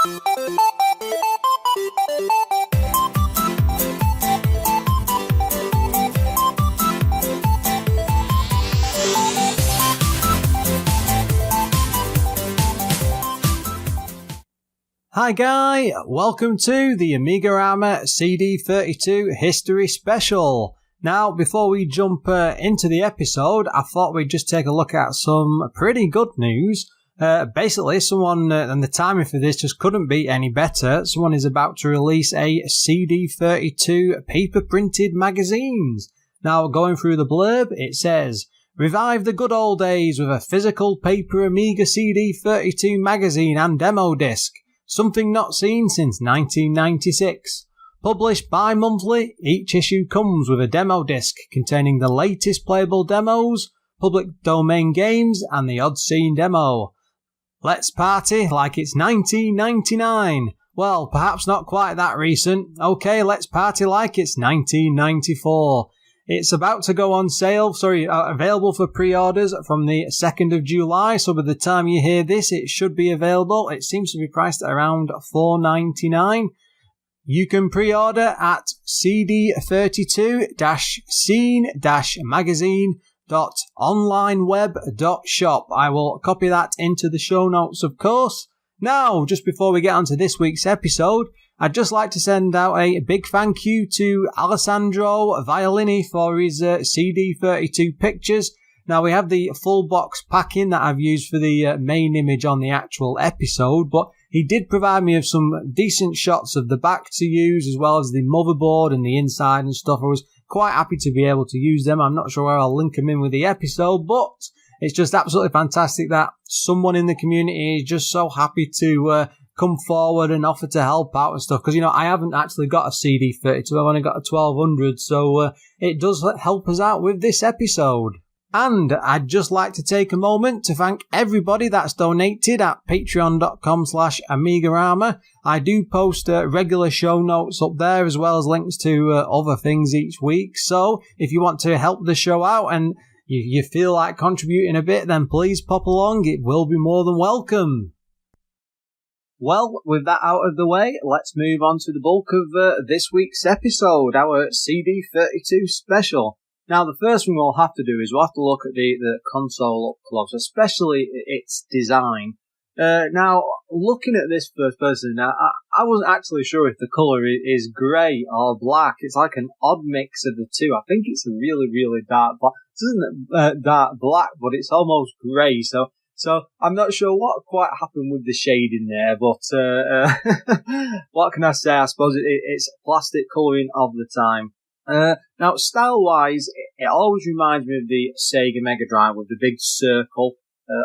Hi Guy, welcome to the AMIGArama CD32 History Special. Now, before we jump into the episode, I thought we'd just take a look at some pretty good news. Basically, someone, and the timing for this just couldn't be any better, someone is about to release a CD32 paper-printed magazines. Now, going through the blurb, it says, "Revive the good old days with a physical paper Amiga CD32 magazine and demo disc. Something not seen since 1996. Published bi-monthly, each issue comes with a demo disc containing the latest playable demos, public domain games, and the odd scene demo. Let's party like it's 1999. Well, perhaps not quite that recent. Okay, let's party like it's 1994. It's about to go on sale, available for pre-orders from the 2nd of July, so by the time you hear this, it should be available. It seems to be priced at around $4.99. You can pre-order at cd32-scene-magazine.onlineweb.shop. I will copy that into the show notes, of course. Now, just before we get on to this week's episode, I'd just like to send out a big thank you to Alessandro Violini for his CD32 pictures. Now, we have the full box packing that I've used for the main image on the actual episode, but he did provide me with some decent shots of the back to use, as well as the motherboard and the inside and stuff. I was quite happy to be able to use them. I'm not sure where I'll link them in with the episode, but it's just absolutely fantastic that someone in the community is just so happy to come forward and offer to help out and stuff. Because, you know, I haven't actually got a CD32. I've only got a 1200. So it does help us out with this episode. And I'd just like to take a moment to thank everybody that's donated at patreon.com/AMIGArama. I do post regular show notes up there, as well as links to other things each week. So if you want to help the show out and you feel like contributing a bit, then please pop along. It will be more than welcome. Well, with that out of the way, let's move on to the bulk of this week's episode, our CD32 special. Now, the first thing we'll have to do is we'll have to look at the console up close, especially its design. Now, looking at this first person, now, I wasn't actually sure if the colour is grey or black. It's like an odd mix of the two. I think it's a really, really dark black. It isn't dark black, but it's almost grey. So I'm not sure what quite happened with the shading there, but what can I say? I suppose it's plastic colouring of the time. Now, style-wise, it always reminds me of the Sega Mega Drive with the big circle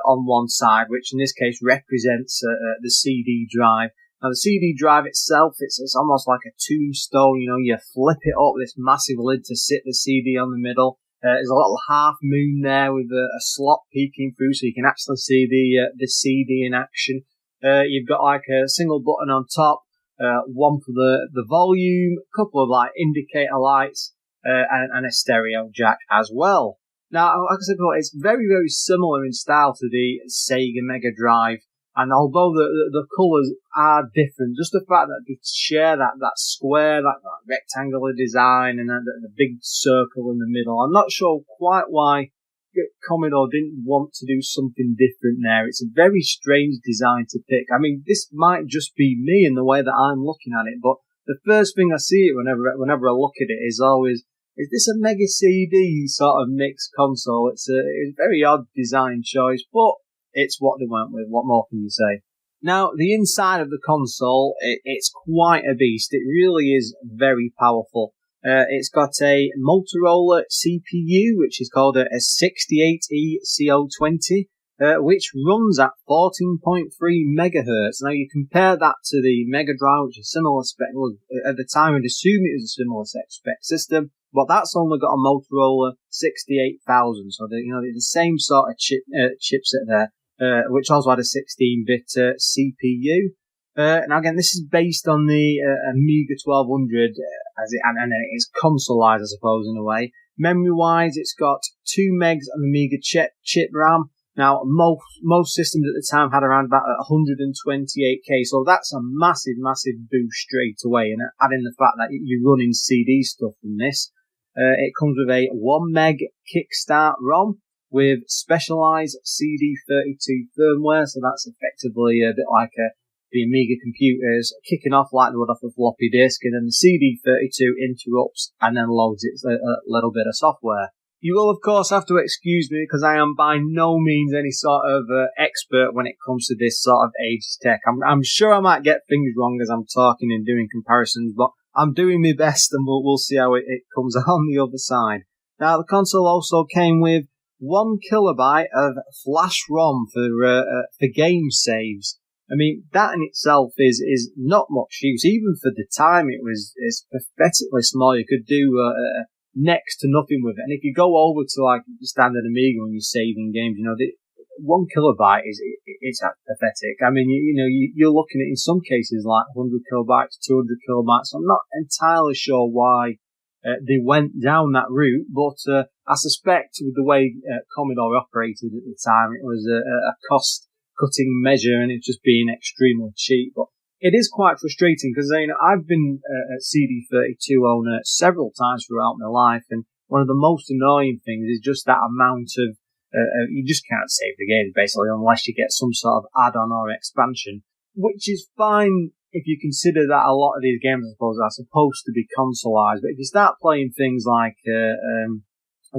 on one side, which in this case represents the CD drive. Now, the CD drive itself, it's almost like a tombstone. You know, you flip it up, this massive lid to sit the CD on the middle. There's a little half moon there with a slot peeking through, so you can actually see the CD in action. You've got like a single button on top, one for the volume, a couple of like indicator lights, and a stereo jack as well. Now, like I said before, it's very, very similar in style to the Sega Mega Drive. And although the colours are different, just the fact that they share that square, that rectangular design, and the big circle in the middle, I'm not sure quite why Commodore didn't want to do something different there. It's a very strange design to pick. I mean, this might just be me in the way that I'm looking at it, but the first thing I see it whenever I look at it is always, is this a Mega CD sort of mixed console? It's a very odd design choice, but it's what they went with. What more can you say? Now, the inside of the console, it's quite a beast. It really is very powerful. It's got a Motorola CPU, which is called a 68E CO20, which runs at 14.3 megahertz. Now, you compare that to the Mega Drive, which is similar spec. Well, at the time, I'd assume it was a similar spec system, but that's only got a Motorola 68000. So, they're the same sort of chipset there. Which also had a 16-bit CPU. Now again, this is based on the Amiga 1200, and it's console-wise, I suppose, in a way. Memory-wise, it's got 2 megs of Amiga chip RAM, Now, most systems at the time had around about 128k, so that's a massive, massive boost straight away. And adding the fact that you're running CD stuff from this, it comes with a 1 meg kickstart ROM with specialized CD32 firmware, so that's effectively a bit like the Amiga computers kicking off like they would off a floppy disk, and then the CD32 interrupts and then loads it a little bit of software. You will, of course, have to excuse me because I am by no means any sort of expert when it comes to this sort of age tech. I'm sure I might get things wrong as I'm talking and doing comparisons, but I'm doing my best, and we'll see how it comes on the other side. Now, the console also came with 1 kilobyte of flash ROM for game saves. I mean, that in itself is not much use. Even for the time, it's pathetically small. You could do next to nothing with it. And if you go over to like the standard Amiga when you're saving games, 1 kilobyte it's pathetic. I mean, you're looking at in some cases like 100 kilobytes, 200 kilobytes. I'm not entirely sure why they went down that route, but I suspect with the way Commodore operated at the time, it was a cost-cutting measure, and it's just being extremely cheap. But it is quite frustrating because I've been a CD32 owner several times throughout my life, and one of the most annoying things is just that amount of you just can't save the game basically unless you get some sort of add-on or expansion, which is fine if you consider that a lot of these games, I suppose, are supposed to be consoleized. But if you start playing things like a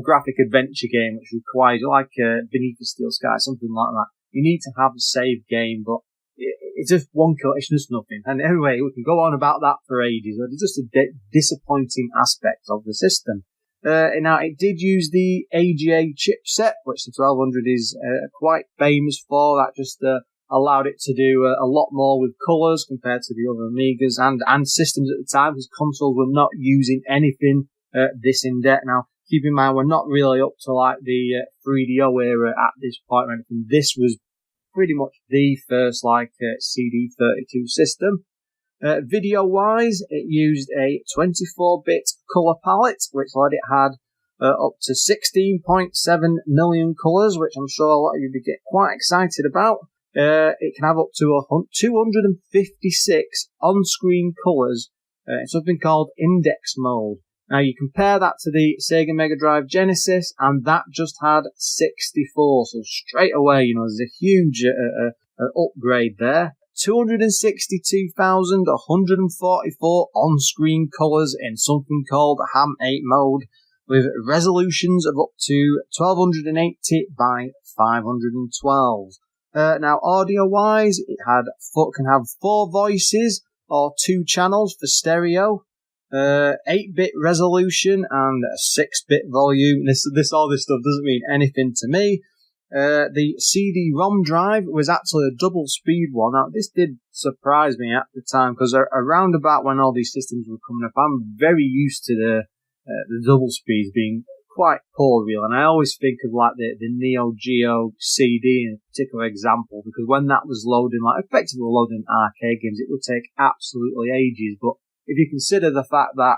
graphic adventure game which requires, like Beneath the Steel Sky, something like that, you need to have a save game, but it's just it's just nothing. And anyway, we can go on about that for ages. It's just a disappointing aspect of the system. Now, it did use the AGA chipset, which the 1200 is quite famous for. That just allowed it to do a lot more with colours compared to the other Amigas and systems at the time, because consoles were not using anything this in-depth. Now, keep in mind, we're not really up to like the 3DO era at this point or anything. This was pretty much the first CD32 system. Video-wise, it used a 24-bit colour palette, which let it had up to 16.7 million colours, which I'm sure a lot of you would get quite excited about. It can have up to 256 on-screen colours in something called index mode. Now, you compare that to the Sega Mega Drive Genesis, and that just had 64. So straight away, there's a huge upgrade there. 262,144 on-screen colours in something called Ham 8 mode, with resolutions of up to 1280 by 512. Now, audio-wise, it can have 4 voices or 2 channels for stereo, 8-bit resolution and 6-bit volume. All this stuff doesn't mean anything to me. The CD-ROM drive was actually a double-speed one. Now, this did surprise me at the time, because around about when all these systems were coming up, I'm very used to the double speeds being quite poor, really. And I always think of like the Neo Geo CD in a particular example, because when that was loading, like effectively loading arcade games, it would take absolutely ages. But if you consider the fact that,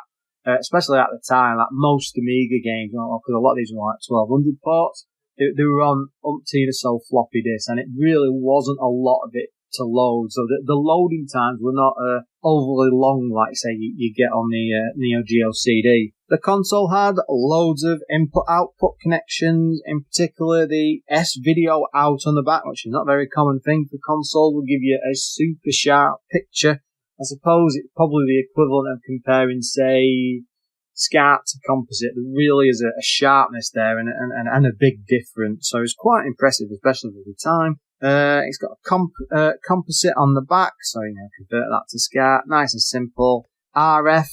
especially at the time, that most Amiga games, because a lot of these were like 1200 ports, they were on umpteen or so floppy disks, and it really wasn't a lot of it to load. So the loading times were not overly long, like say you get on the Neo Geo CD. The console had loads of input-output connections, in particular the S-Video out on the back, which is not a very common thing for consoles. Will give you a super sharp picture. I suppose it's probably the equivalent of comparing, say, SCART to composite. There really is a sharpness there and a big difference. So it's quite impressive, especially for the time. It's got a composite on the back, so convert that to SCART. Nice and simple. RF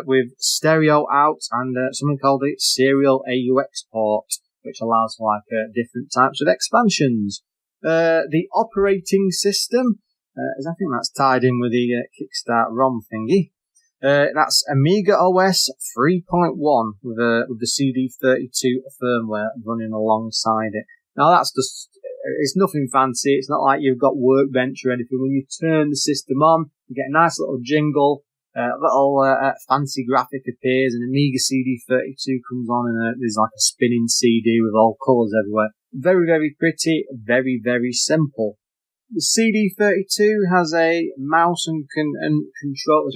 with stereo out and something called a serial AUX port, which allows for different types of expansions. The operating system, I think that's tied in with the Kickstart ROM thingy. That's Amiga OS 3.1 with the CD32 firmware running alongside it. Now that's just, it's nothing fancy. It's not like you've got Workbench or anything. When you turn the system on, you get a nice little jingle. Little fancy graphic appears, and Amiga CD32 comes on, and there's like a spinning CD with all colours everywhere. Very, very pretty, very, very simple. The CD32 has a mouse and controller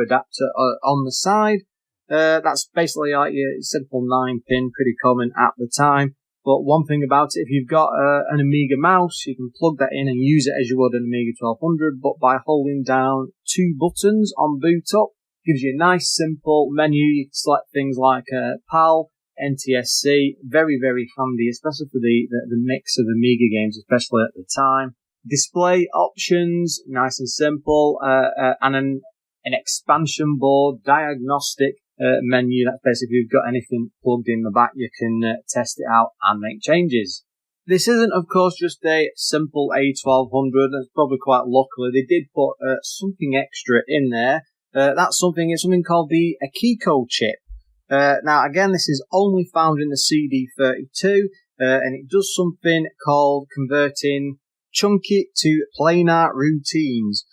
adapter on the side. That's basically like your simple 9-pin, pretty common at the time. But one thing about it, if you've got an Amiga mouse, you can plug that in and use it as you would an Amiga 1200, but by holding down 2 buttons on boot up, gives you a nice simple menu. You can select things like PAL, NTSC, very, very handy, especially for the mix of Amiga games, especially at the time. Display options, nice and simple, and an expansion board, diagnostic menu. That's basically if you've got anything plugged in the back, you can test it out and make changes. This isn't, of course, just a simple A1200. That's probably quite luckily. They did put something extra in there. It's something called the Akiko chip. Now, again, this is only found in the CD32, and it does something called converting chunky to planar routines.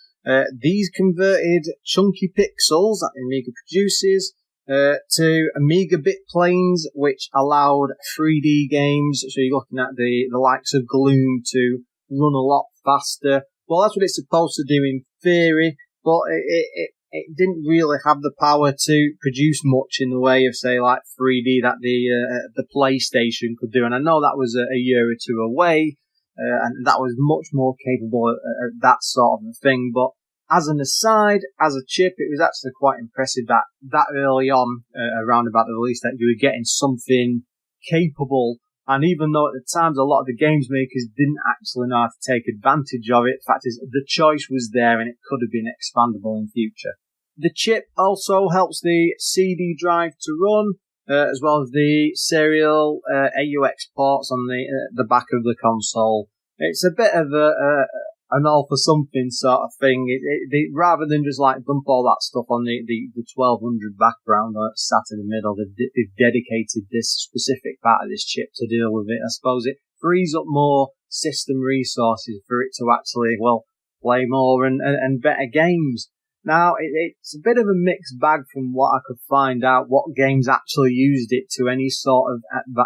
These converted chunky pixels that Amiga produces to Amiga bit planes, which allowed 3D games. So you're looking at the likes of Gloom to run a lot faster. Well, that's what it's supposed to do in theory, but it didn't really have the power to produce much in the way of, say, like 3D that the PlayStation could do. And I know that was a year or two away, and that was much more capable at that sort of thing. But as an aside, as a chip, it was actually quite impressive that early on, around about the release, that you were getting something capable. And even though at the times a lot of the games makers didn't actually know how to take advantage of it, the fact is the choice was there and it could have been expandable in future. The chip also helps the CD drive to run, as well as the serial AUX ports on the back of the console. It's a bit of an all for something sort of thing. Rather than just like dump all that stuff on the 1200 background sat in the middle, they've dedicated this specific part of this chip to deal with it. I suppose it frees up more system resources for it to actually, play more and better games. Now, it's a bit of a mixed bag from what I could find out, what games actually used it to any sort of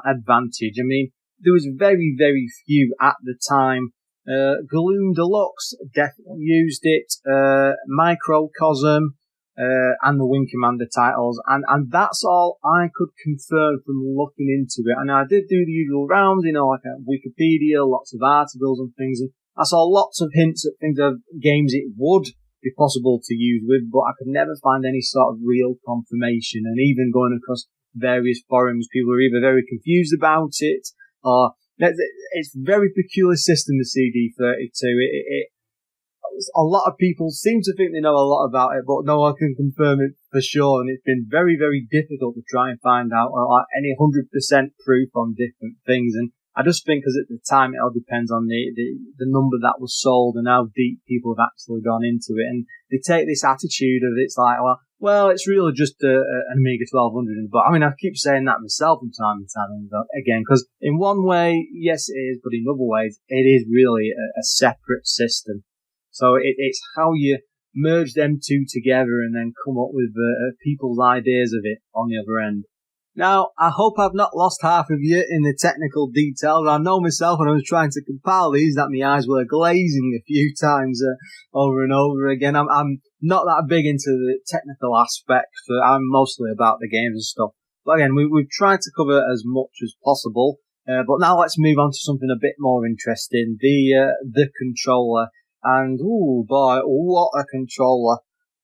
advantage. I mean, there was very, very few at the time. Gloom Deluxe definitely used it, Microcosm, and the Wing Commander titles, and that's all I could confirm from looking into it. And I did do the usual rounds, like a Wikipedia, lots of articles and things, and I saw lots of hints at things of games it would be possible to use with, but I could never find any sort of real confirmation. And even going across various forums, people were either very confused about it, or it's a very peculiar system, the CD32. A lot of people seem to think they know a lot about it, but no one can confirm it for sure. And it's been very, very difficult to try and find out any 100% proof on different things. And I just think, because at the time it all depends on the number that was sold and how deep people have actually gone into it. And they take this attitude of it's like, well, it's really just an Amiga 1200. But I mean, I keep saying that myself from time to time again, because in one way, yes, it is, but in other ways, it is really a separate system. So it's how you merge them two together and then come up with people's ideas of it on the other end. Now, I hope I've not lost half of you in the technical details. I know myself when I was trying to compile these that my eyes were glazing a few times over and over again. I'm not that big into the technical aspects. I'm mostly about the games and stuff. But again, we've tried to cover as much as possible. But now let's move on to something a bit more interesting, the controller. And, oh boy, what a controller.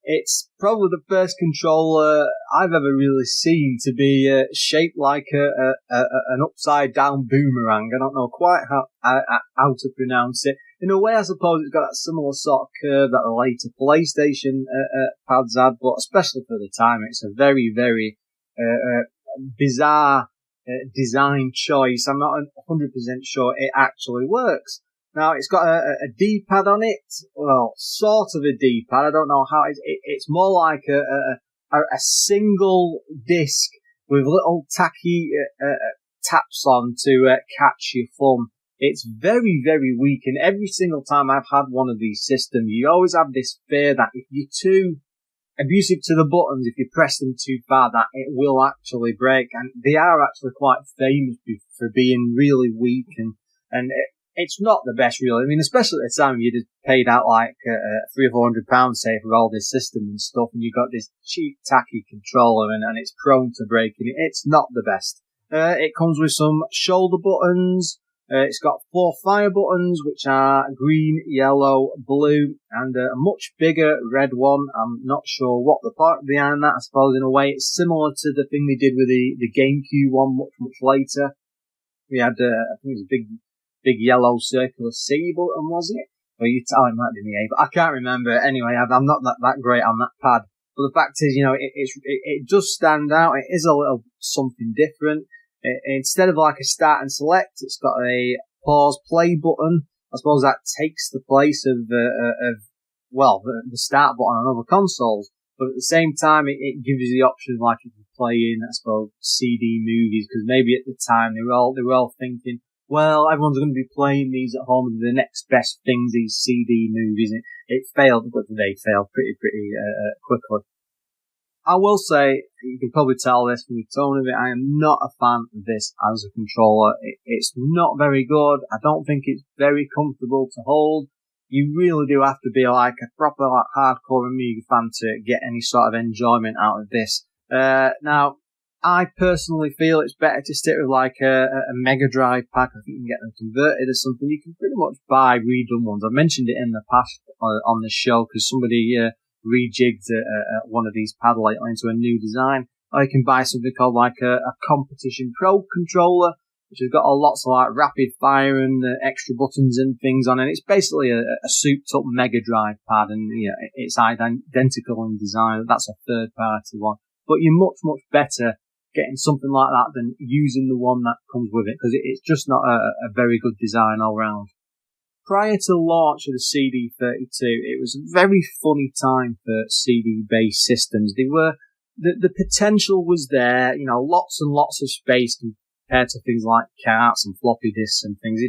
It's probably the first controller I've ever really seen to be shaped like an upside-down boomerang. I don't know quite how to pronounce it. In a way, I suppose it's got that similar sort of curve that the later PlayStation pads had, but especially for the time, it's a very, very bizarre design choice. I'm not 100% sure it actually works. Now, it's got a D-pad on it. Well, sort of a D-pad. I don't know how it's more like a single disc with little tacky taps on to catch your thumb. It's very, very weak. And every single time I've had one of these systems, you always have this fear that if you're too abusive to the buttons. If you press them too far, that it will actually break, and they are actually quite famous for being really weak, and it's not the best, really. I mean, especially at the time you just paid out like £300 or £400, say, for all this system and stuff, and you got this cheap, tacky controller, and it's prone to breaking. It's not the best. It comes with some shoulder buttons. It's got 4 fire buttons, which are green, yellow, blue, and a much bigger red one. I'm not sure what the part behind that. I suppose in a way it's similar to the thing they did with the GameCube one much later. We had, I think it was a big yellow circular C button, was it? Or it might be the A, but I can't remember. Anyway, I'm not that great on that pad. But the fact is, it does stand out. It is a little something different. Instead of like a start and select, it's got a pause play button. I suppose that takes the place of the start button on other consoles. But at the same time, it gives you the option of like if you play in, I suppose, CD movies, because maybe at the time they were all thinking, well, everyone's going to be playing these at home, and the next best things, these CD movies. It failed, but they failed pretty quickly. I will say, you can probably tell this from the tone of it, I am not a fan of this as a controller. It's not very good. I don't think it's very comfortable to hold. You really do have to be like a proper hardcore Amiga fan to get any sort of enjoyment out of this. Now, I personally feel it's better to stick with like a Mega Drive pack. I think you can get them converted or something. You can pretty much buy redone ones. I've mentioned it in the past on the show because somebody rejigged one of these pads lately into a new design. Or you can buy something called like a Competition Pro controller, which has got lots of like rapid fire and extra buttons and things on it. It's basically a souped up Mega Drive pad, and it's identical in design. That's a third party one. But you're much better getting something like that than using the one that comes with it, because it's just not a very good design all round. Prior to launch of the CD32, it was a very funny time for CD-based systems. The potential was there, lots and lots of space compared to things like carts and floppy disks and things.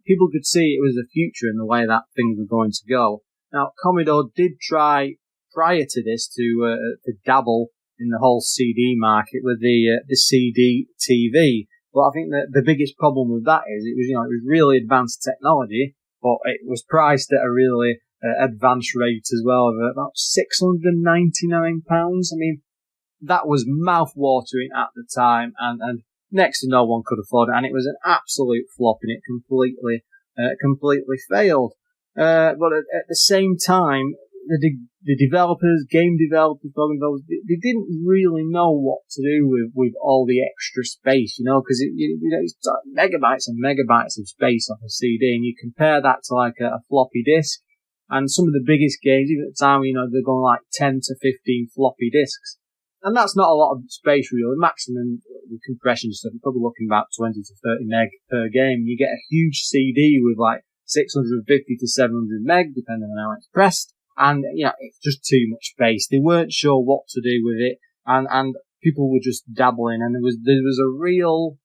People could see it was the future in the way that things were going to go. Now, Commodore did try prior to this to dabble in the whole CD market with the CD TV. But I think that the biggest problem with that is it was really advanced technology, but it was priced at a really advanced rate as well of about £699. I mean, that was mouth-watering at the time, and next to no one could afford it, and it was an absolute flop, and it completely failed. But at the same time, the developers, game developers, they didn't really know what to do with all the extra space, because it's megabytes and megabytes of space on a CD, and you compare that to like a floppy disk, and some of the biggest games, even at the time, they're going like 10 to 15 floppy disks. And that's not a lot of space, really. Maximum with compression stuff, you're probably looking about 20 to 30 meg per game. You get a huge CD with like 650 to 700 meg, depending on how it's pressed. And, it's just too much space. They weren't sure what to do with it. And people were just dabbling. And there was a real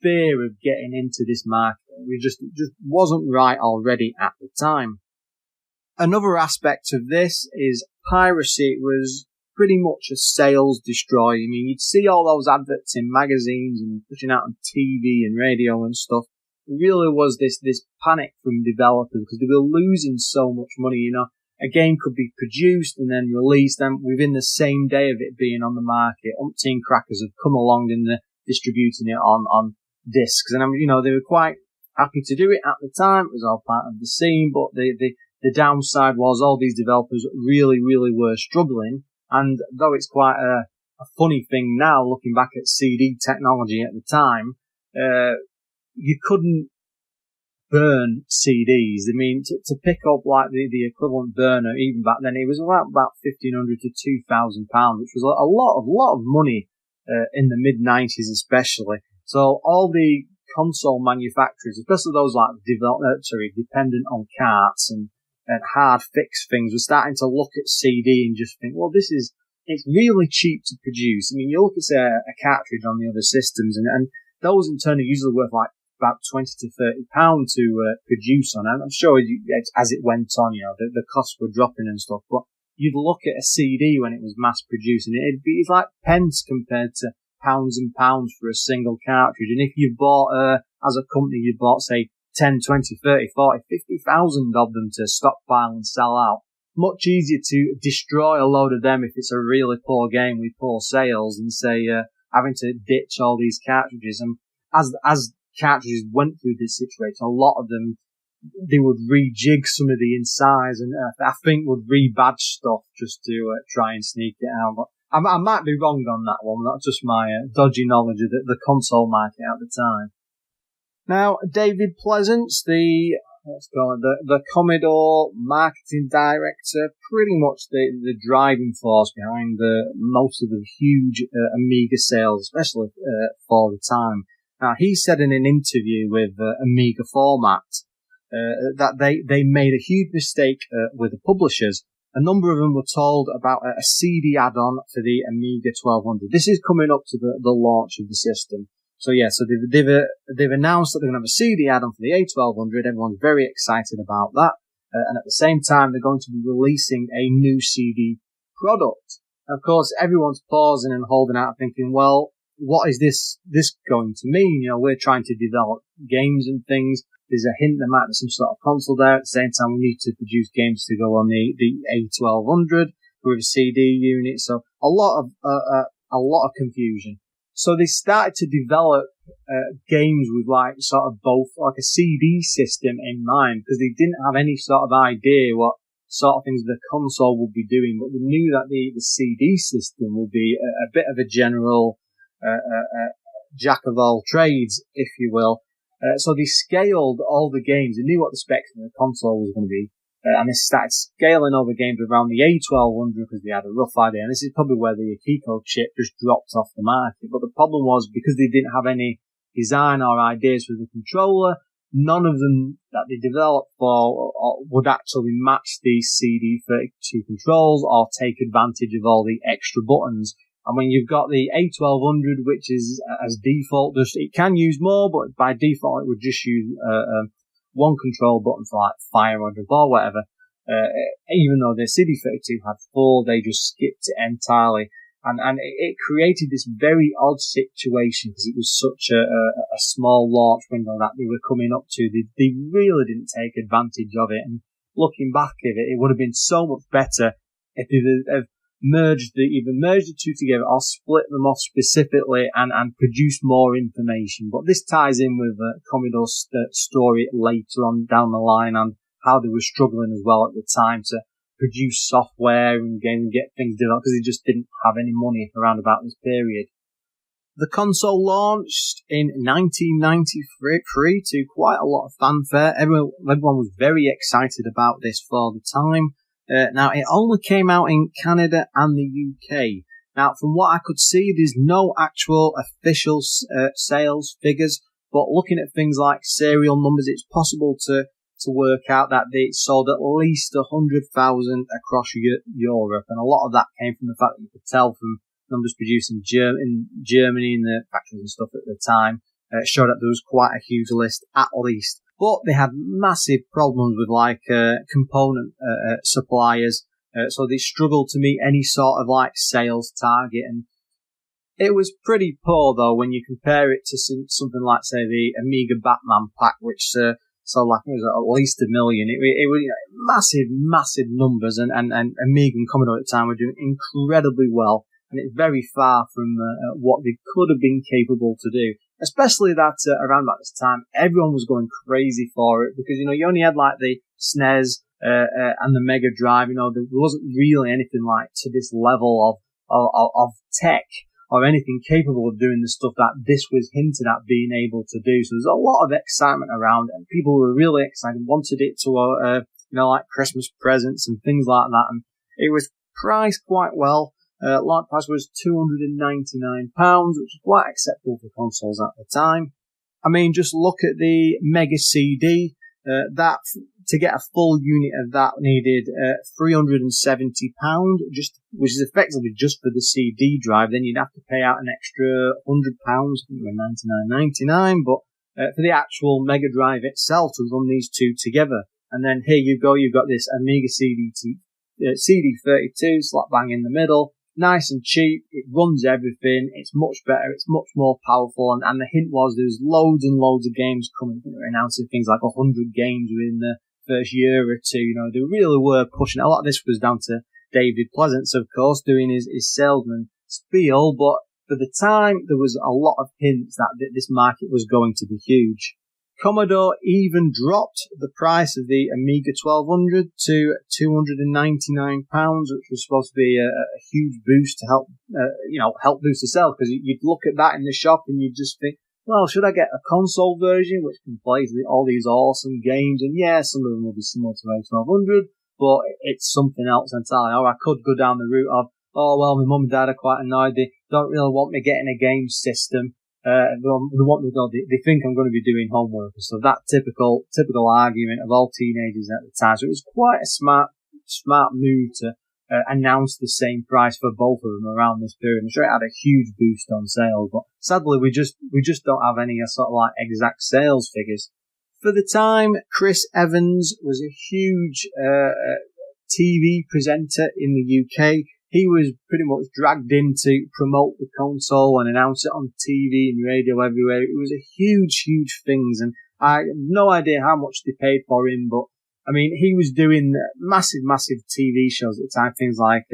fear of getting into this market. It just wasn't right already at the time. Another aspect of this is piracy was pretty much a sales destroyer. I mean, you'd see all those adverts in magazines and pushing out on TV and radio and stuff. It really was this panic from developers because they were losing so much money, A game could be produced and then released within the same day of it being on the market. Umpteen crackers have come along and distributing it on discs. And, they were quite happy to do it at the time. It was all part of the scene, but the downside was all these developers really, really were struggling. And though it's quite a funny thing now, looking back at CD technology at the time, you couldn't burn CDs. I mean, to pick up like the equivalent burner, even back then, it was about £1,500 to £2,000, which was a lot of money in the mid-90s especially. So all the console manufacturers, especially those like dependent on carts and hard fix things, were starting to look at CD and just think, well, it's really cheap to produce. I mean, you look at, say, a cartridge on the other systems, and those in turn are usually worth like about £20 to £30 to produce on. And I'm sure as it went on, the costs were dropping and stuff. But you'd look at a CD when it was mass produced, and it's like pence compared to pounds and pounds for a single cartridge. And if you bought, as a company, you bought, say, 10, 20, 30, 40, 50,000 of them to stockpile and sell out. Much easier to destroy a load of them if it's a really poor game with poor sales than, say, having to ditch all these cartridges. And as cartridges went through this situation, a lot of them, they would rejig some of the insides and I think would rebadge stuff just to try and sneak it out. But I might be wrong on that one. That's just my dodgy knowledge of the console market at the time. Now, David Pleasance, the Commodore marketing director, pretty much the driving force behind most of the huge Amiga sales, especially for the time. Now, he said in an interview with Amiga Format that they made a huge mistake with the publishers. A number of them were told about a CD add-on for the Amiga 1200. This is coming up to the launch of the system. So they've announced that they're going to have a CD add-on for the A1200. Everyone's very excited about that. And at the same time, they're going to be releasing a new CD product. And of course, everyone's pausing and holding out thinking, well, what is this going to mean? We're trying to develop games and things. There's a hint there might be some sort of console there. At the same time, we need to produce games to go on the A1200 with a CD unit. So a lot of confusion. So they started to develop games with sort of both a CD system in mind, because they didn't have any sort of idea what sort of things the console would be doing, but they knew that the CD system would be a bit of a general jack of all trades, if you will. So they scaled all the games. They knew what the specs of the console was going to be. And they started scaling all the games around the A1200 because they had a rough idea. And this is probably where the Akiko chip just dropped off the market. But the problem was, because they didn't have any design or ideas for the controller, none of them that they developed for would actually match the CD32 controls or take advantage of all the extra buttons. And when you've got the A1200, which is as default, it can use more, but by default it would just use one control button for fire or jump or whatever. Even though the CD32 had 4, they just skipped it entirely. And it created this very odd situation because it was such a small launch window that they were coming up to. They really didn't take advantage of it. And looking back at it, it would have been so much better if they had either merged the two together or split them off specifically and produce more information. But this ties in with Commodore's story later on down the line and how they were struggling as well at the time to produce software and get things developed because they just didn't have any money around about this period. The console launched in 1993 to quite a lot of fanfare. Everyone was very excited about this for the time. Now, it only came out in Canada and the UK. Now, from what I could see, there's no actual official sales figures, but looking at things like serial numbers, it's possible to work out that they sold at least 100,000 across Europe, and a lot of that came from the fact that you could tell from numbers produced in Germany and the factories and stuff at the time. It showed that there was quite a huge list at least. But they had massive problems with component suppliers, so they struggled to meet any sort of sales target. And it was pretty poor though when you compare it to something like, say, the Amiga Batman pack, which sold it was at least 1 million. It was massive numbers, and Amiga and Commodore at the time were doing incredibly well, and it's very far from what they could have been capable to do. Especially that around about this time, everyone was going crazy for it because, you only had the SNES and the Mega Drive. There wasn't really anything to this level of tech or anything capable of doing the stuff that this was hinted at being able to do. So there's a lot of excitement around it, and people were really excited, wanted it to, Christmas presents and things like that. And it was priced quite well. Launch price was £299, which is quite acceptable for consoles at the time. I mean, just look at the Mega CD. That to get a full unit of that needed £370, which is effectively just for the CD drive. Then you'd have to pay out an extra £100, $99.99. But for the actual Mega Drive itself to run these two together, and then here you go, you've got this Amiga CD32, slap bang in the middle. Nice and cheap, it runs everything, it's much better, it's much more powerful, and the hint was there's loads and loads of games coming, announcing things like 100 games within the first year or two. They really were pushing it. A lot of this was down to David Pleasance, of course, doing his salesman spiel, but for the time, there was a lot of hints that this market was going to be huge. Commodore even dropped the price of the Amiga 1200 to £299, which was supposed to be a huge boost to help boost the sales, because you'd look at that in the shop and you'd just think, well, should I get a console version which can play all these awesome games? And yeah, some of them will be similar to a 1200, but it's something else entirely. Or I could go down the route of, oh, well, my mum and dad are quite annoyed. They don't really want me getting a game system. They think I'm going to be doing homework. So that typical argument of all teenagers at the time. So it was quite a smart move to announce the same price for both of them around this period. I'm sure it had a huge boost on sales, but sadly we just don't have any sort of like exact sales figures. For the time, Chris Evans was a huge TV presenter in the UK. He was pretty much dragged in to promote the console and announce it on TV and radio everywhere. It was a huge thing, and I have no idea how much they paid for him, but I mean, he was doing massive TV shows at the time, things like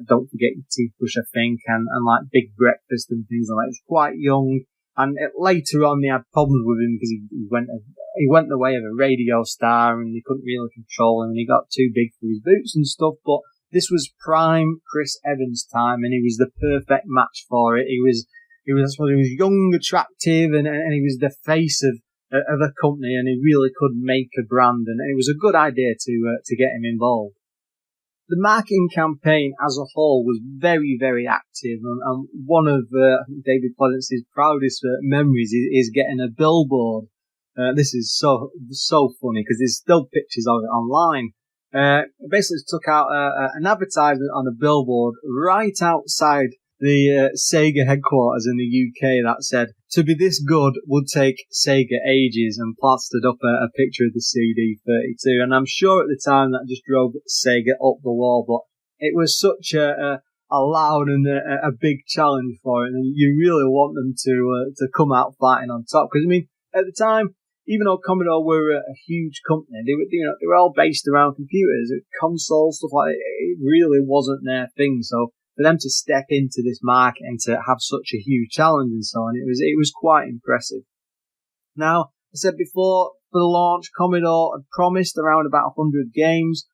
Don't Forget Your Toothbrush, I think, and like Big Breakfast and things like that. He was quite young, and later on they had problems with him because he went the way of a radio star, and they couldn't really control him, and he got too big for his boots and stuff, but this was prime Chris Evans time, and he was the perfect match for it. He was young, attractive, and he was the face of a company, and he really could make a brand, and it was a good idea to get him involved. The marketing campaign as a whole was very active, and one of David Pleasance's proudest memories is getting a billboard. This is so funny because there's still pictures of it online. Basically took out an advertisement on a billboard right outside the Sega headquarters in the UK that said, "To be this good would take Sega ages," and plastered up a picture of the CD32. And I'm sure at the time that just drove Sega up the wall, but it was such a loud and a big challenge for it, and you really want them to come out fighting on top. Because I mean, at the time, even though Commodore were a huge company, they were all based around computers, consoles, stuff like that. It really wasn't their thing. So for them to step into this market and to have such a huge challenge and so on, it was quite impressive. Now, I said before, for the launch, Commodore had promised around about 100 games.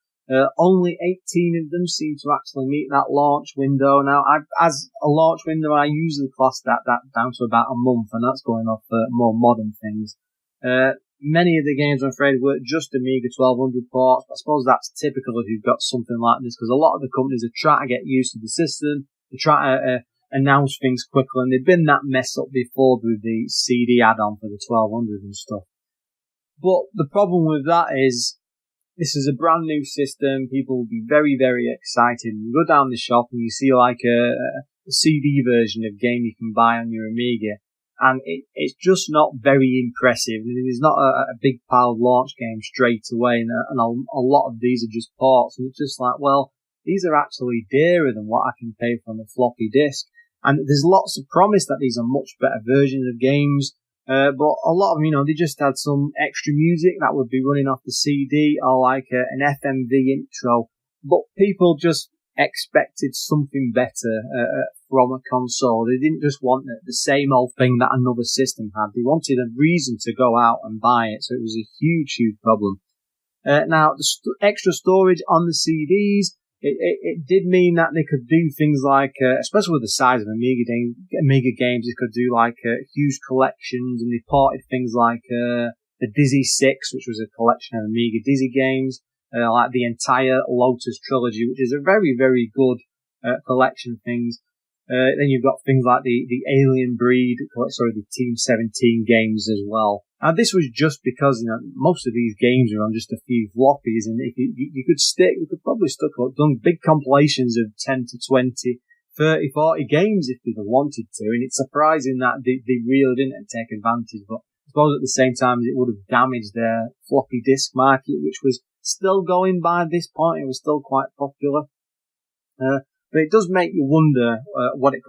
Only 18 of them seem to actually meet that launch window. Now, as a launch window, I usually class that down to about a month, and that's going off more modern things. Many of the games, I'm afraid, were just Amiga 1200 ports. I suppose that's typical if you've got something like this, because a lot of the companies are trying to get used to the system. They try to announce things quickly, and they've been that mess up before with the CD add-on for the 1200 and stuff. But the problem with that is, this is a brand new system. People will be very excited. You go down the shop and you see like a CD version of game you can buy on your Amiga, and it's just not very impressive. There's not a big pile of launch games straight away, and a lot of these are just ports, and it's just like, well, these are actually dearer than what I can pay for on a floppy disk. And there's lots of promise that these are much better versions of games, but a lot of them, they just had some extra music that would be running off the CD, or like an FMV intro, but people just expected something better from a console. They didn't just want the same old thing that another system had. They wanted a reason to go out and buy it, so it was a huge problem. Now, the extra storage on the CDs, it did mean that they could do things like, especially with the size of Amiga games, they could do like huge collections, and they ported things like the Dizzy 6, which was a collection of Amiga Dizzy games, like the entire Lotus trilogy, which is a very good collection of things. Then you've got things like the Alien Breed, the Team 17 games as well. And this was just because, most of these games are on just a few floppies, and if you could probably done big compilations of 10 to 20, 30, 40 games if they'd have wanted to, and it's surprising that they really didn't take advantage, but I suppose at the same time it would have damaged their floppy disk market, which was still going by this point. It was still quite popular. But it does make you wonder what it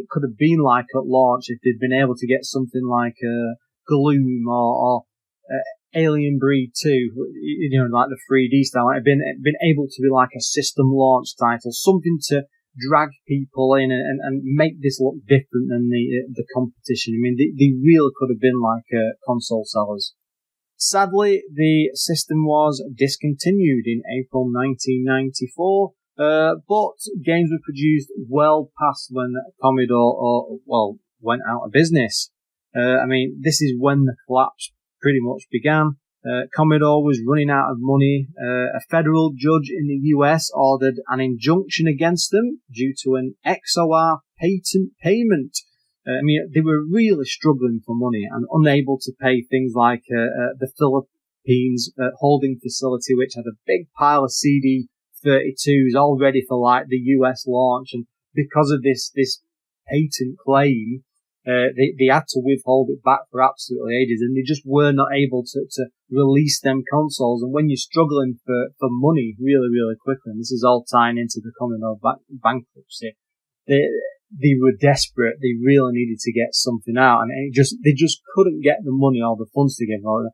could have been like at launch if they'd been able to get something like Gloom or Alien Breed 2, like the 3D style. It had been able to be like a system launch title, something to drag people in and make this look different than the competition. I mean, they really could have been like console sellers. Sadly, the system was discontinued in April 1994, but games were produced well past when Commodore, went out of business. This is when the collapse pretty much began. Commodore was running out of money. A federal judge in the US ordered an injunction against them due to an XOR patent payment. They were really struggling for money and unable to pay things like the Philippines holding facility, which had a big pile of CD32s all ready for like the US launch. And because of this patent claim, they had to withhold it back for absolutely ages, and they just were not able to release them consoles. And when you're struggling for money really, really quickly, and this is all tying into the Commodore bankruptcy, they were desperate. They really needed to get something out, and they just couldn't get the money or the funds together.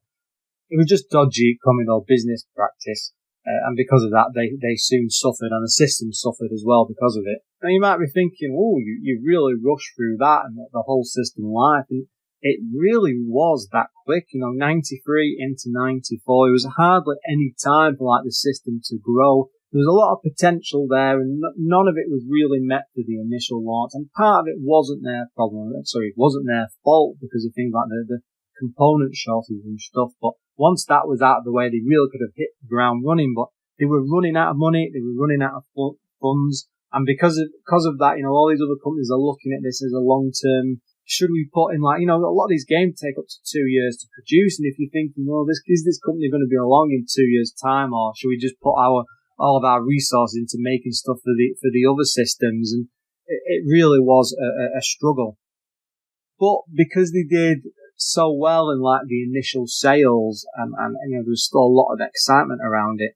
It was just dodgy Commodore business practice. And because of that, they soon suffered, and the system suffered as well because of it. Now you might be thinking, you really rushed through that and the whole system life, and it really was that quick. 93 into 94, it was hardly any time for like the system to grow. There was a lot of potential there, and none of it was really met for the initial launch. And part of it wasn't their problem. It wasn't their fault because of things like the component shortages and stuff. But once that was out of the way, they really could have hit the ground running. But they were running out of money. They were running out of funds. And because of that, all these other companies are looking at this as a long-term. Should we put in a lot of these games take up to 2 years to produce. And if you're thinking, is this company going to be along in 2 years' time, or should we just put all of our resources into making stuff for the other systems? And it really was a struggle. But because they did so well in like the initial sales, and there was still a lot of excitement around it,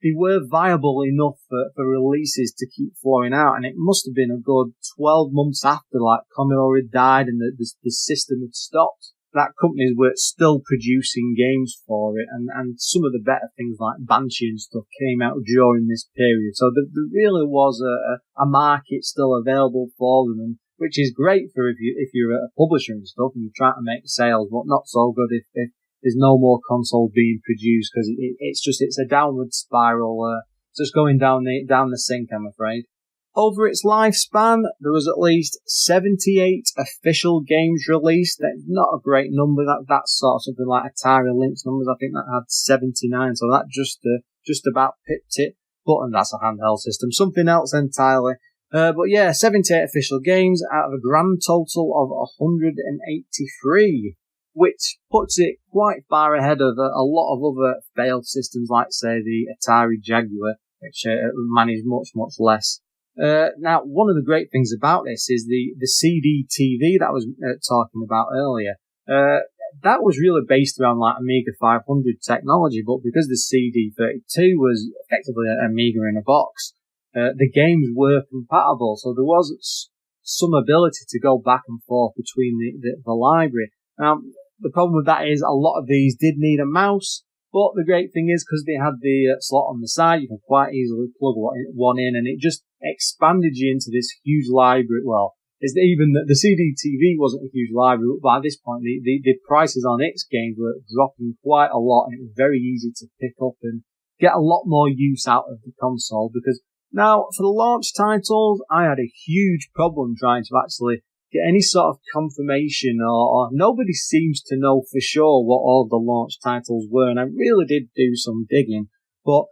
they were viable enough for releases to keep flowing out. And it must have been a good 12 months after like Commodore had died and the system had stopped, that companies were still producing games for it, and some of the better things like Banshee and stuff came out during this period. So there really was a market still available for them, and which is great for if you're a publisher and stuff and you're trying to make sales, but not so good if there's no more consoles being produced, because it's a downward spiral, just going down the sink, I'm afraid. Over its lifespan, there was at least 78 official games released. That's not a great number. That's sort of something like Atari Lynx numbers. I think that had 79, so that just about pipped it. But that's a handheld system, something else entirely. But yeah, 78 official games out of a grand total of 183, which puts it quite far ahead of a lot of other failed systems, like say the Atari Jaguar, which managed much, much less. Now, one of the great things about this is the CD TV that I was talking about earlier. That was really based around like Amiga 500 technology, but because the CD32 was effectively an Amiga in a box, the games were compatible, so there was some ability to go back and forth between the library. Now, the problem with that is a lot of these did need a mouse. But the great thing is, because they had the slot on the side, you can quite easily plug one in, and it just expanded you into this huge library. Well, even the CD-TV wasn't a huge library, but by this point, the prices on its games were dropping quite a lot, and it was very easy to pick up and get a lot more use out of the console. Because now, for the launch titles, I had a huge problem trying to actually get any sort of confirmation, or nobody seems to know for sure what all the launch titles were, and I really did do some digging. But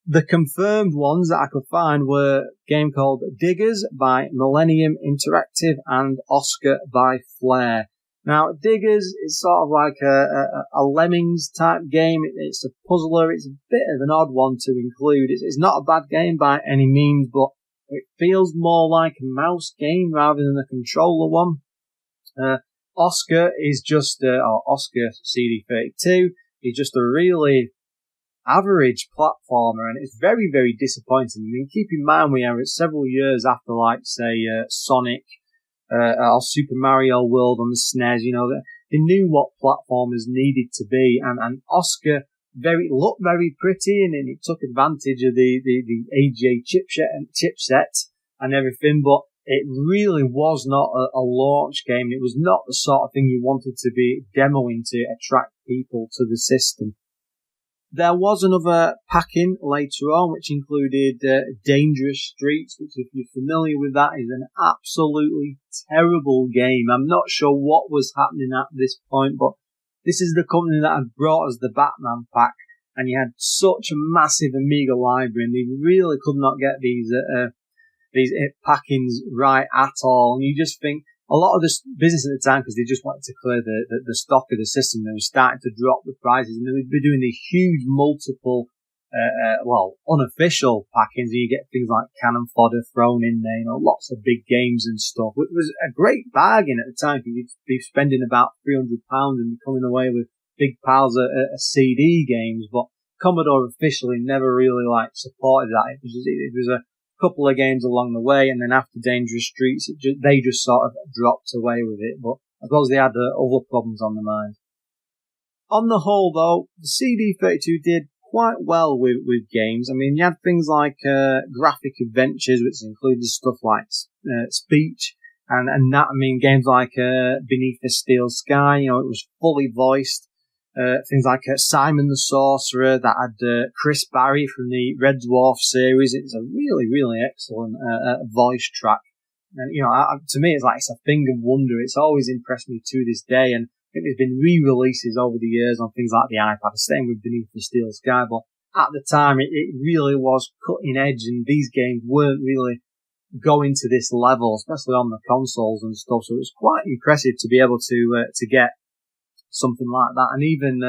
the confirmed ones that I could find were a game called Diggers by Millennium Interactive and Oscar by Flare. Now, Diggers is sort of like a Lemmings type game. It's a puzzler. It's a bit of an odd one to include. It's not a bad game by any means, but it feels more like a mouse game rather than a controller one. Oscar is just, or Oscar CD32 is just a really average platformer, and it's very, very disappointing. I mean, keep in mind we are several years after, like, say, Sonic or Super Mario World on the SNES. You know, they knew what platformers needed to be, and Oscar looked very pretty, and it took advantage of the AGA chipset and everything, but it really was not a launch game. It was not the sort of thing you wanted to be demoing to attract people to the system. There was another pack-in later on, which included Dangerous Streets, which, if you're familiar with that, is an absolutely terrible game. I'm not sure what was happening at this point, but this is the company that had brought us the Batman pack, and you had such a massive Amiga library, and they really could not get these pack-ins right at all. And you just think, a lot of this business at the time, because they just wanted to clear the stock of the system, they were starting to drop the prices, and they would be doing these huge multiple, unofficial pack-ins, and you get things like cannon fodder thrown in there, you know, lots of big games and stuff. It was a great bargain at the time, because you'd be spending about £300 and coming away with big piles of CD games, but Commodore officially never really, like, supported that. It was a couple of games along the way, and then after Dangerous Streets, they just sort of dropped away with it. But I suppose they had other problems on their mind. On the whole, though, the CD32 did quite well with games. I mean, you had things like graphic adventures, which included stuff like speech and that. I mean, games like Beneath the Steel Sky, you know, it was fully voiced. Things like Simon the Sorcerer, that had Chris Barry from the Red Dwarf series. It's a really, really excellent voice track. And, you know, to me, it's a thing of wonder. It's always impressed me to this day. And I think there's been re-releases over the years on things like the iPad, same with Beneath the Steel Sky. But at the time, it really was cutting edge, and these games weren't really going to this level, especially on the consoles and stuff. So it was quite impressive to be able to get something like that. And even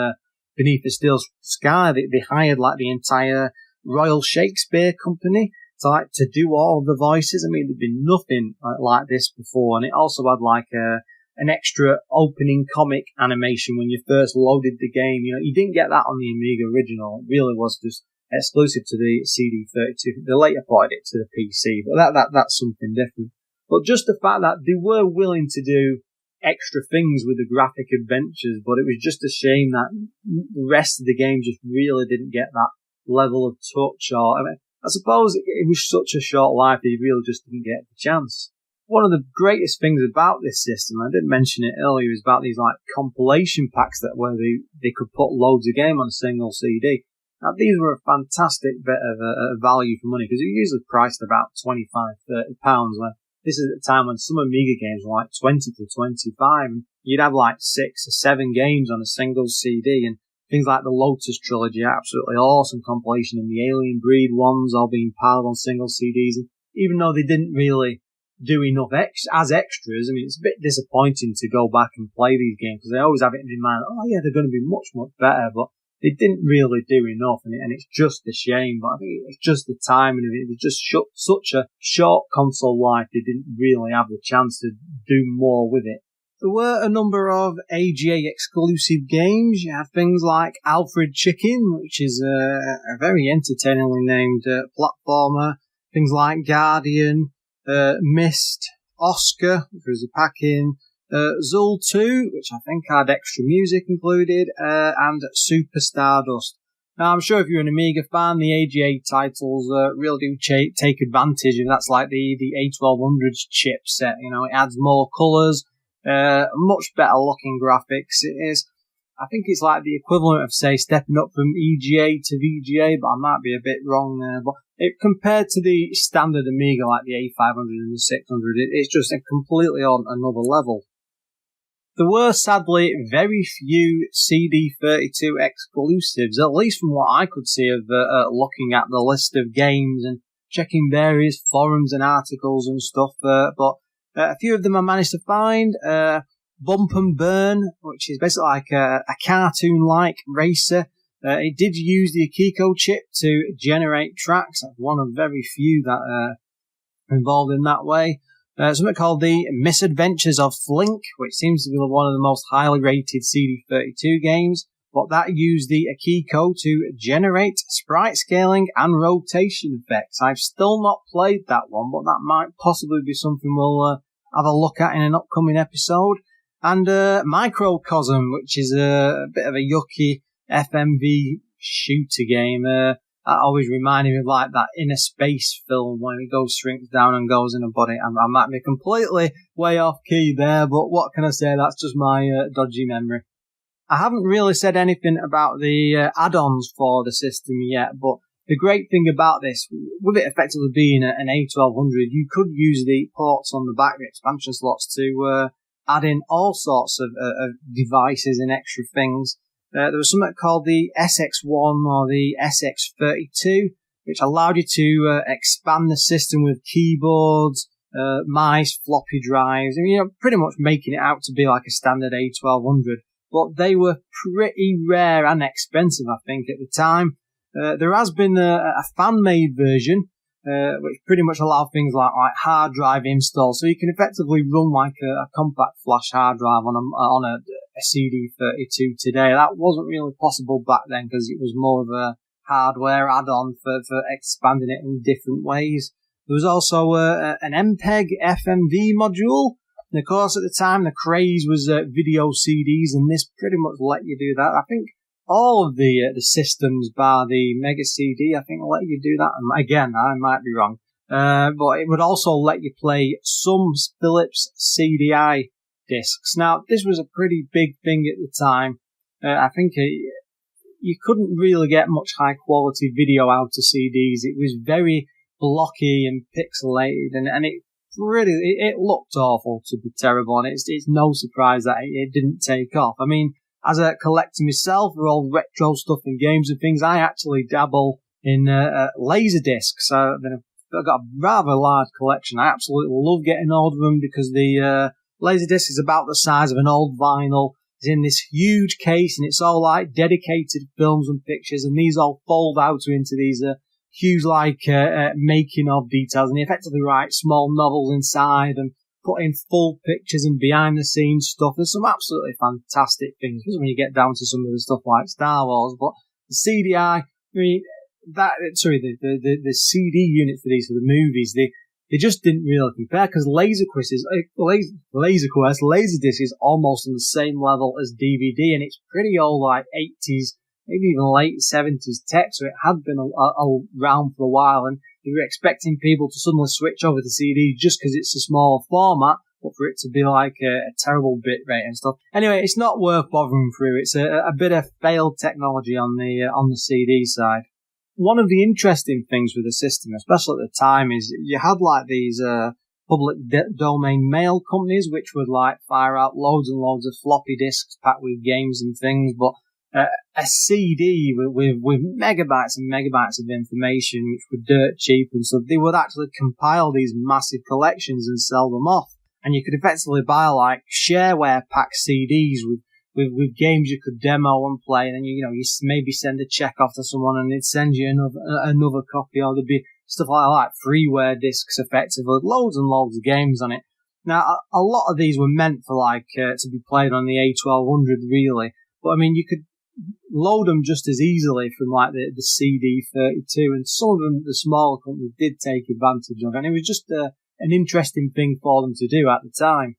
Beneath the Steel Sky, they hired like the entire Royal Shakespeare Company to do all of the voices. I mean, there'd been nothing like this before. And it also had like an extra opening comic animation when you first loaded the game. You know, you didn't get that on the Amiga original. It really was just exclusive to the CD32. They later ported it to the PC, but that's something different. But just the fact that they were willing to do extra things with the graphic adventures, but it was just a shame that the rest of the game just really didn't get that level of touch. Or, I mean, I suppose it was such a short life that you really just didn't get the chance. One of the greatest things about this system, I didn't mention it earlier, is about these like compilation packs where they could put loads of game on a single CD. Now, these were a fantastic bit of value for money, because they're usually priced about £25-30. When this is at the time when some Amiga games were like 20 to 25. And you'd have like 6 or 7 games on a single CD, and things like the Lotus trilogy, absolutely awesome compilation, and the Alien Breed ones all being piled on single CDs. And even though they didn't really do enough as extras, I mean, it's a bit disappointing to go back and play these games, because they always have it in their mind, oh yeah, they're going to be much, much better, but they didn't really do enough, and it's just a shame. But I think it's just the timing of it. It was just such a short console life, they didn't really have the chance to do more with it. There were a number of AGA exclusive games. You have things like Alfred Chicken, which is a very entertainingly named platformer. Things like Guardian, Myst, Oscar, which was a pack-in, Zul 2, which I think had extra music included, and Super Stardust. Now, I'm sure if you're an Amiga fan, the AGA titles really do take advantage of that's like the A1200's chipset. You know, it adds more colours, much better looking graphics. I think it's like the equivalent of, say, stepping up from EGA to VGA, but I might be a bit wrong there. But compared to the standard Amiga, like the A500 and the 600, it's just a completely on another level. There were, sadly, very few CD32 exclusives, at least from what I could see of looking at the list of games and checking various forums and articles and stuff. But a few of them I managed to find. Bump and Burn, which is basically like a cartoon-like racer. It did use the Akiko chip to generate tracks. That's one of very few that are involved in that way. Something called the Misadventures of Flink, which seems to be one of the most highly rated CD32 games. but that used the Akiko to generate sprite scaling and rotation effects. I've still not played that one, but that might possibly be something we'll have a look at in an upcoming episode. And Microcosm, which is a bit of a yucky FMV shooter game. That always reminded me of like that Inner Space film when it shrinks down and goes in a body. I might be completely way off key there, but what can I say? That's just my dodgy memory. I haven't really said anything about the add-ons for the system yet, but the great thing about this, with it effectively being an A1200, you could use the ports on the back, the expansion slots, to add in all sorts of devices and extra things. There was something called the SX1 or the SX32, which allowed you to expand the system with keyboards, mice, floppy drives, and pretty much making it out to be like a standard A1200. But they were pretty rare and expensive, I think, at the time. There has been a fan-made version, which pretty much allows things like hard drive install, so you can effectively run like a compact flash hard drive on a CD32 today. That wasn't really possible back then because it was more of a hardware add-on for expanding it in different ways. There was also an MPEG FMV module. And of course, at the time, the craze was video CDs, and this pretty much let you do that. I think all of the systems, bar the Mega CD, I think let you do that. And again, I might be wrong. But it would also let you play some Philips CDI discs. Now, this was a pretty big thing at the time. I think you couldn't really get much high-quality video out of CDs. It was very blocky and pixelated, and it looked awful, to be terrible, and it's no surprise that it didn't take off. I mean, as a collector myself for all retro stuff and games and things, I actually dabble in laser discs. I've got a rather large collection. I absolutely love getting hold of them because the laser disc is about the size of an old vinyl. It's in this huge case, and it's all like dedicated films and pictures, and these all fold out into these huge making of details, and they effectively write small novels inside and put in full pictures and behind the scenes stuff. There's some absolutely fantastic things when you get down to some of the stuff like Star Wars, but the CDI, the CD units for these, for the movies, they just didn't really compare, because Laserdisc is almost on the same level as DVD, and it's pretty old, like 80s, maybe even late 70s tech, so it had been around for a while, and they were expecting people to suddenly switch over to CD just because it's a smaller format, but for it to be like a terrible bit rate and stuff. Anyway, it's not worth bothering through. It's a bit of failed technology on the CD side. One of the interesting things with the system, especially at the time, is you had like these public domain mail companies which would like fire out loads and loads of floppy disks packed with games and things, but a CD with megabytes and megabytes of information, which were dirt cheap, and so they would actually compile these massive collections and sell them off. And you could effectively buy like shareware pack CDs with games you could demo and play, and then you maybe send a check off to someone and they'd send you another copy, or there'd be stuff like freeware discs, effectively, loads and loads of games on it. Now, a lot of these were meant for to be played on the A1200, really, but I mean, you could load them just as easily from like the CD32, and some of them, the smaller companies, did take advantage of it, and it was just an interesting thing for them to do at the time.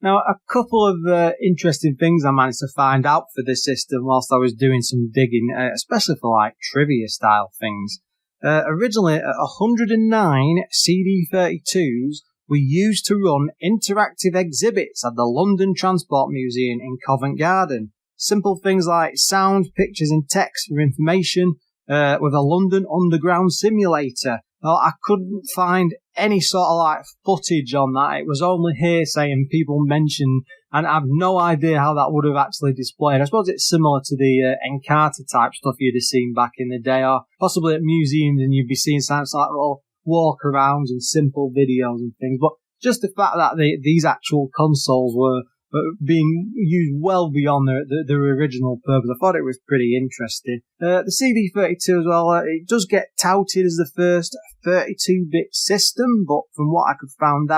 Now, a couple of interesting things I managed to find out for this system whilst I was doing some digging, especially for like trivia style things. Originally, 109 CD32s were used to run interactive exhibits at the London Transport Museum in Covent Garden. Simple things like sound, pictures and text for information, with a London Underground simulator. Well, I couldn't find any sort of footage on that. It was only hearsay and people mentioned, and I have no idea how that would have actually displayed. I suppose it's similar to the Encarta type stuff you'd have seen back in the day, or possibly at museums and you'd be seeing something like little walk-arounds and simple videos and things. But just the fact that these actual consoles were being used well beyond their original purpose, I thought it was pretty interesting. The CD32 as well, it does get touted as the first 32-bit system, but from what I could find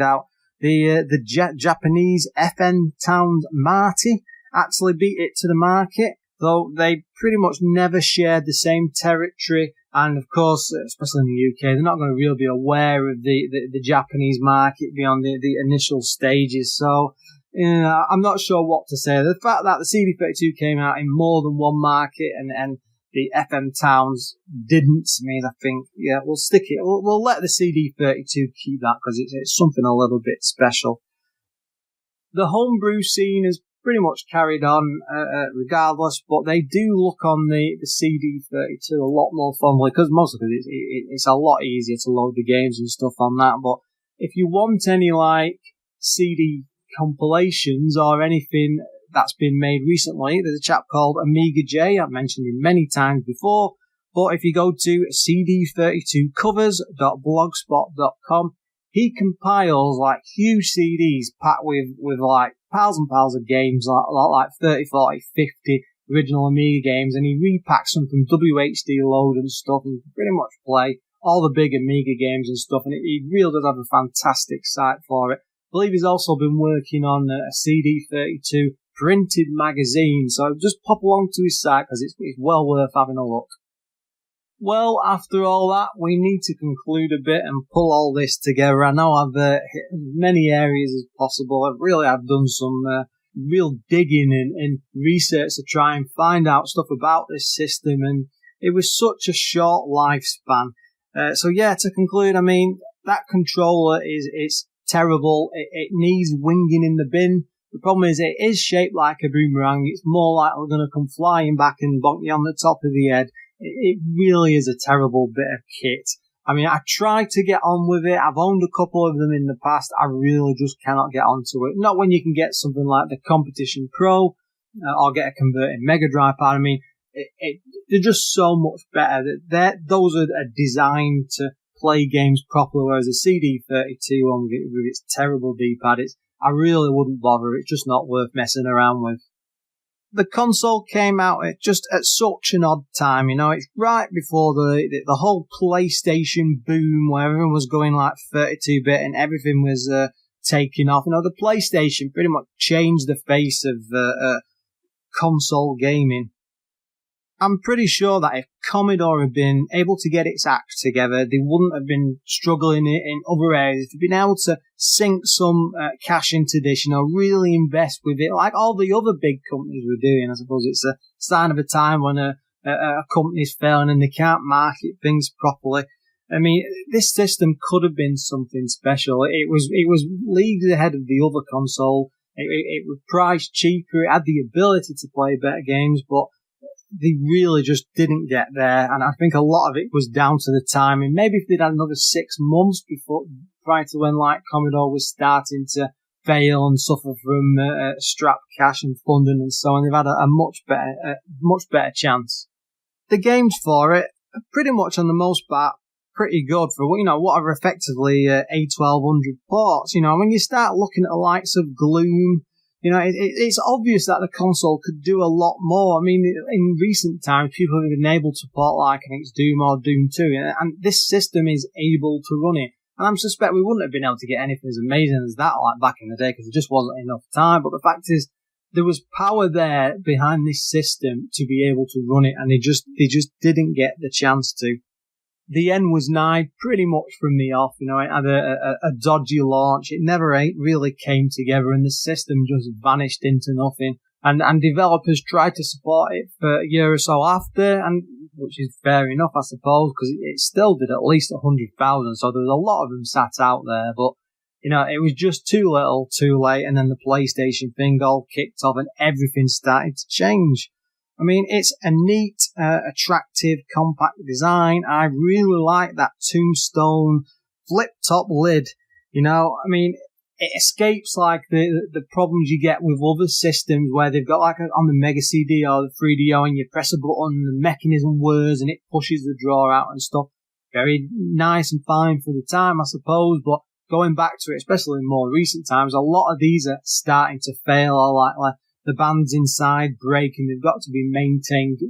out, the Japanese FN Towns Marty actually beat it to the market, though they pretty much never shared the same territory. And of course, especially in the UK, they're not going to really be aware of the Japanese market beyond the initial stages. So, I'm not sure what to say. The fact that the CD32 came out in more than one market and the FM towns didn't mean, I think, yeah, we'll stick it. We'll let the CD32 keep that because it's something a little bit special. The homebrew scene has pretty much carried on regardless, but they do look on the CD32 a lot more fondly because mostly it's a lot easier to load the games and stuff on that. But if you want any like CD compilations or anything that's been made recently, there's a chap called Amiga J. I've mentioned him many times before, but if you go to cd32covers.blogspot.com, he compiles like huge CDs packed with like piles and piles of games, like 30, 40, 50 original Amiga games, and he repacks them from WHD load and stuff, and you can pretty much play all the big Amiga games and stuff, and he really does have a fantastic site for it. I believe he's also been working on a CD32 printed magazine, so just pop along to his site because it's well worth having a look. Well, after all that, we need to conclude a bit and pull all this together. I know I've hit as many areas as possible. I've done some real digging and research to try and find out stuff about this system, and it was such a short lifespan. So yeah, to conclude, I mean, that controller is terrible. It needs winging in the bin. The problem is it is shaped like a boomerang. It's more likely going to come flying back and bonk you on the top of the head. It really is a terrible bit of kit. I mean, I tried to get on with it. I've owned a couple of them in the past. I really just cannot get onto it. Not when you can get something like the Competition Pro or get a converted Mega Drive pad. I mean, they're just so much better. Those are designed to play games properly, whereas a CD32 one with its terrible D-pad, I really wouldn't bother. It's just not worth messing around with. The console came out at such an odd time, you know. It's right before the whole PlayStation boom, where everyone was going like 32-bit and everything was taking off. You know, the PlayStation pretty much changed the face of console gaming. I'm pretty sure that if Commodore had been able to get its act together, they wouldn't have been struggling in other areas. They've been able to sink some cash into this, you know, really invest with it, like all the other big companies were doing. I suppose it's a sign of a time when a company's failing and they can't market things properly. I mean, this system could have been something special. It was leagues ahead of the other console. It was priced cheaper. It had the ability to play better games, but they really just didn't get there, and I think a lot of it was down to the timing. Maybe if they'd had another 6 months prior to when like Commodore was starting to fail and suffer from strapped cash and funding and so on, they've had a much better chance. The games for it are pretty much on the most part pretty good for what are effectively A1200 ports. You know, when you start looking at the likes of Gloom. You know, it's obvious that the console could do a lot more. I mean, in recent times, people have been able to port like, I think it's Doom or Doom 2, and this system is able to run it. And I suspect we wouldn't have been able to get anything as amazing as that like back in the day because there just wasn't enough time. But the fact is, there was power there behind this system to be able to run it, and they just didn't get the chance to. The end was nigh pretty much from the off. You know, it had a dodgy launch. It never really came together, and the system just vanished into nothing. And developers tried to support it for a year or so after, and which is fair enough, I suppose, because it still did at least 100,000. So there was a lot of them sat out there, but you know, it was just too little, too late, and then the PlayStation thing all kicked off, and everything started to change. I mean, it's a neat, attractive, compact design. I really like that tombstone flip-top lid. You know, I mean, it escapes like the problems you get with other systems where they've got like on the Mega CD or the 3DO and you press a button, the mechanism whirs and it pushes the drawer out and stuff. Very nice and fine for the time, I suppose, but going back to it, especially in more recent times, a lot of these are starting to fail or like the bands inside break and they've got to be maintained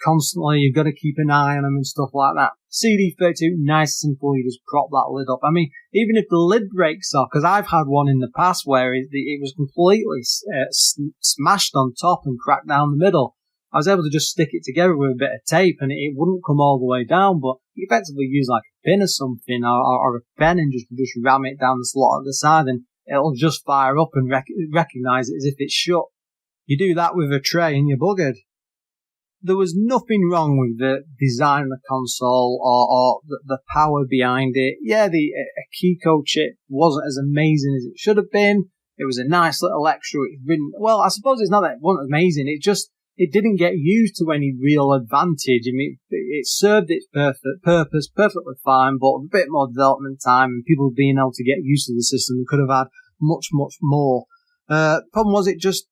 constantly. You've got to keep an eye on them and stuff like that. CD32, nice, simple. You just prop that lid up. I mean, even if the lid breaks off, because I've had one in the past where it was completely smashed on top and cracked down the middle. I was able to just stick it together with a bit of tape and it wouldn't come all the way down, but you effectively use like a pin or something or a pen and just ram it down the slot at the side and it'll just fire up and recognize it as if it's shut. You do that with a tray and you're buggered. There was nothing wrong with the design of the console or the power behind it. Yeah, a Kiko chip wasn't as amazing as it should have been. It was a nice little extra. Well, I suppose it's not that it wasn't amazing. It didn't get used to any real advantage. I mean, it served its purpose perfectly fine, but a bit more development time and people being able to get used to the system, we could have had much, much more. Problem was it just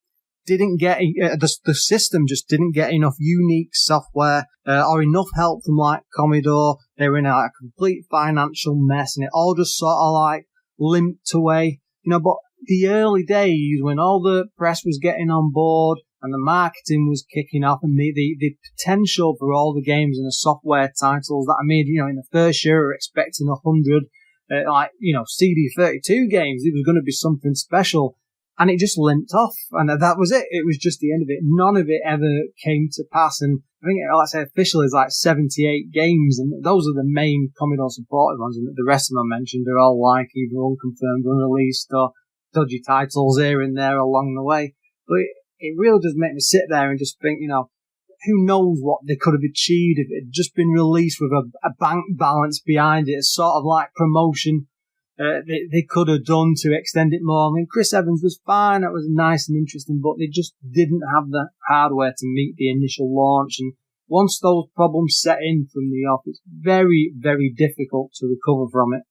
didn't get, the system just didn't get enough unique software, or enough help from like Commodore. They were in a complete financial mess and it all just sort of like limped away, but the early days when all the press was getting on board and the marketing was kicking off and the potential for all the games and the software titles that I made, in the first year, we were expecting 100, CD32 games. It was going to be something special. And it just limped off. And that was it. It was just the end of it. None of it ever came to pass. And I think, like I say, officially is like 78 games. And those are the main Commodore supported ones. And the rest of them I mentioned are all like either unconfirmed, unreleased, or dodgy titles here and there along the way. But it really does make me sit there and just think, who knows what they could have achieved if it had just been released with a bank balance behind it. It's sort of like promotion. They could have done to extend it more. I mean, Chris Evans was fine. That was nice and interesting, but they just didn't have the hardware to meet the initial launch. And once those problems set in from the off, it's very, very difficult to recover from it.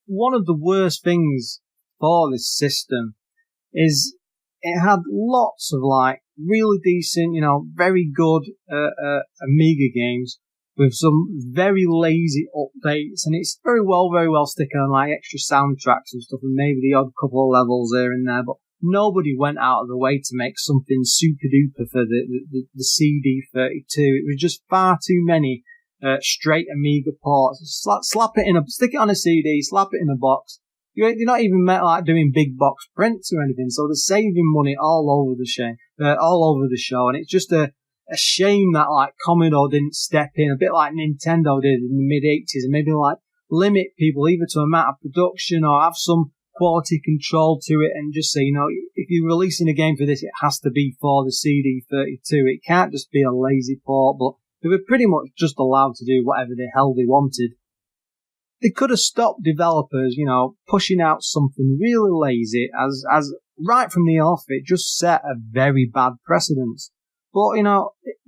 One of the worst things for this system is it had lots of like really decent, very good Amiga games with some very lazy updates, and it's very well sticking on like extra soundtracks and stuff and maybe the odd couple of levels here and there, but nobody went out of the way to make something super duper for the CD32. It was just far too many straight Amiga ports. Slap it stick it on a CD, slap it in a box. You're not even like doing big box prints or anything, so they're saving money all over the show, and it's just a shame that like Commodore didn't step in, a bit like Nintendo did in the mid-80s, and maybe like limit people either to amount of production or have some quality control to it and just say, if you're releasing a game for this, it has to be for the CD32. It can't just be a lazy port, but they were pretty much just allowed to do whatever the hell they wanted. They could have stopped developers, pushing out something really lazy as right from the off, it just set a very bad precedence. But,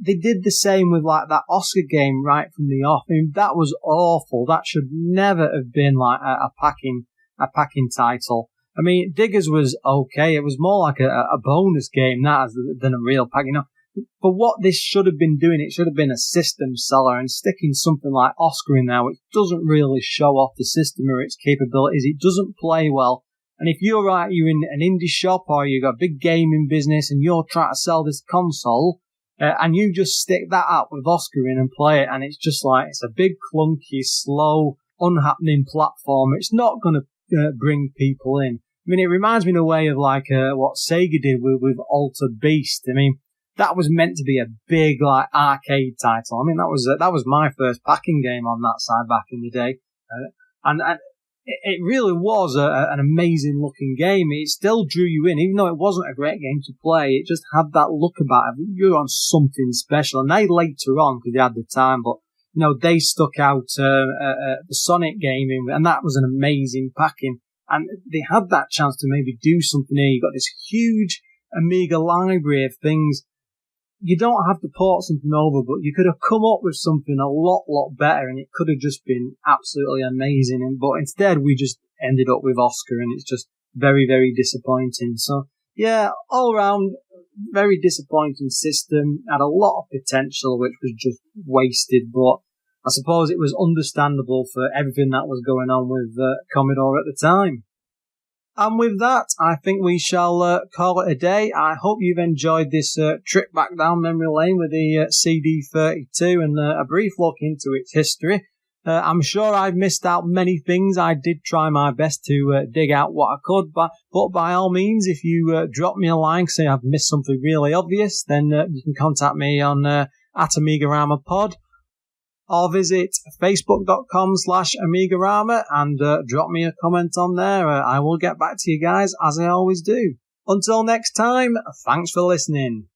they did the same with like that Oscar game right from the off. I mean, that was awful. That should never have been like a packing title. I mean, Diggers was okay. It was more like a bonus game than a real pack, For what this should have been doing, it should have been a system seller, and sticking something like Oscar in there, which doesn't really show off the system or its capabilities. It doesn't play well. And if you're in an indie shop or you've got a big gaming business and you're trying to sell this console, and you just stick that up with Oscar in and play it, and it's just like, it's a big, clunky, slow, unhappening platform, it's not going to bring people in. I mean, it reminds me in a way of like what Sega did with Altered Beast. I mean, that was meant to be a big like arcade title. I mean, that was my first packing game on that side back in the day, and it really was an amazing looking game. It still drew you in, even though it wasn't a great game to play. It just had that look about it. You're on something special. And they later on, because they had the time, but they stuck out the Sonic gaming, and that was an amazing packing. And they had that chance to maybe do something here. You got this huge Amiga library of things. You don't have to port something over, but you could have come up with something a lot better, and it could have just been absolutely amazing. But instead, we just ended up with Oscar, and it's just very, very disappointing. So, yeah, all around, very disappointing system. Had a lot of potential, which was just wasted. But I suppose it was understandable for everything that was going on with Commodore at the time. And with that, I think we shall call it a day. I hope you've enjoyed this trip back down memory lane with the CD32 and a brief look into its history. I'm sure I've missed out many things. I did try my best to dig out what I could, but by all means, if you drop me a line saying I've missed something really obvious, then you can contact me on at AMIGArama Pod, or visit facebook.com/AMIGArama and drop me a comment on there. I will get back to you guys as I always do. Until next time, thanks for listening.